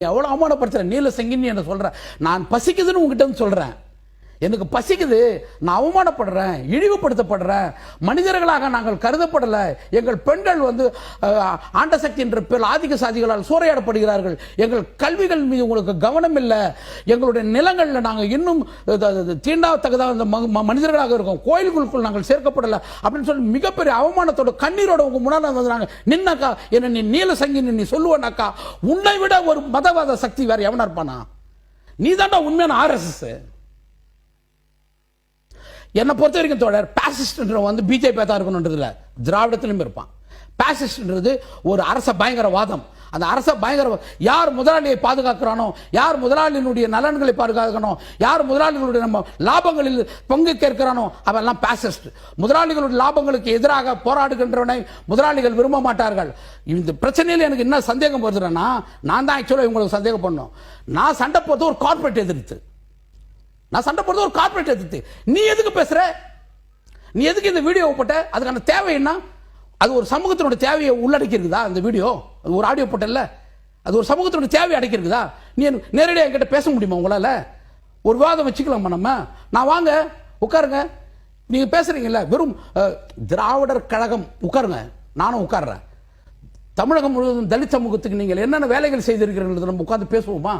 எவ்வளவு அவமானப்படுத்துற நீல செங்கின்னு என்ன சொல்ற நான் பசிக்குதுன்னு உங்ககிட்ட வந்து சொல்றேன் எனக்கு பசிக்குது நான் அவமானப்படுறேன் இழிவுபடுத்தப்படுறேன் மனிதர்களாக நாங்கள் கருதப்படல எங்கள் பெண்கள் வந்து ஆண்டசக்தி என்ற பேர் ஆதிக்க சாதிகளால் சூறையாடப்படுகிறார்கள் எங்கள் கல்விகள் மீது உங்களுக்கு கவனம் இல்லை எங்களுடைய நிலங்களில் நாங்கள் இன்னும் தீண்டாதகுந்த மனிதர்களாக இருக்கோம் கோயில்களுக்குள் நாங்கள் சேர்க்கப்படல அப்படின்னு சொல்லி மிகப்பெரிய அவமானத்தோட கண்ணீரோட உங்க முன்னாடி வந்தாங்க நின்னக்கா என்ன நீ நீல சங்கின்னு நீ சொல்லுவனாக்கா உன்னை விட ஒரு மதவாத சக்தி வேற எவனா இருப்பானா நீ தாண்டா உண்மையான RSS என்னை பொறுத்த வரைக்கும் தோழர் பாசிஸ்ட்ன்ற வந்து பிஜேபி தான் இருக்கணும்ன்றதுல திராவிடத்திலும் இருப்பான் பாசிஸ்ட்ன்றது ஒரு அரச பயங்கரவாதம் அந்த அரச பயங்கர யார் முதலாளியை பாதுகாக்கிறானோ யார் முதலாளியினுடைய நலன்களை பாதுகாக்கணும் யார் முதலாளிகளுடைய நம்ம லாபங்களில் பங்கு கேட்கிறானோ அவெல்லாம் பாசிஸ்ட் முதலாளிகளுடைய லாபங்களுக்கு எதிராக போராடுகின்றவனை முதலாளிகள் விரும்ப மாட்டார்கள் இந்த பிரச்சனையில் எனக்கு என்ன சந்தேகம் வருதுன்னா நான் தான் ஆக்சுவலாக உங்களுக்கு சந்தேகம் பண்ணோம் நான் சண்டை போறது ஒரு கார்பரேட் எதிர்த்து நான் சண்டை போடுறது ஒரு கார்பரேட் எதிர்த்து நீ எதுக்கு பேசுற நீ எதுக்கு இந்த வீடியோ போட்ட அதுக்கான தேவை என்ன அது ஒரு சமூகத்தினுடைய தேவையை உள்ளடக்கி இருக்குதா அந்த வீடியோ அது ஒரு ஆடியோ போட்டல அது ஒரு சமூகத்தினுடைய தேவையை அடக்கி இருக்குதா நீ நேரடியாக என்கிட்ட பேச முடியுமா உங்களால ஒரு விவாதம் வச்சுக்கலாமா நம்ம நான் வாங்க உட்காருங்க நீங்க பேசுறீங்கல்ல வெறும் திராவிடர் கழகம் உட்காருங்க நானும் உட்கார்றேன் தமிழகம் முழுவதும் தலித் சமூகத்துக்கு நீங்கள் என்னென்ன வேலைகள் செய்திருக்கிறீர்கள் நம்ம உட்கார்ந்து பேசுவோமா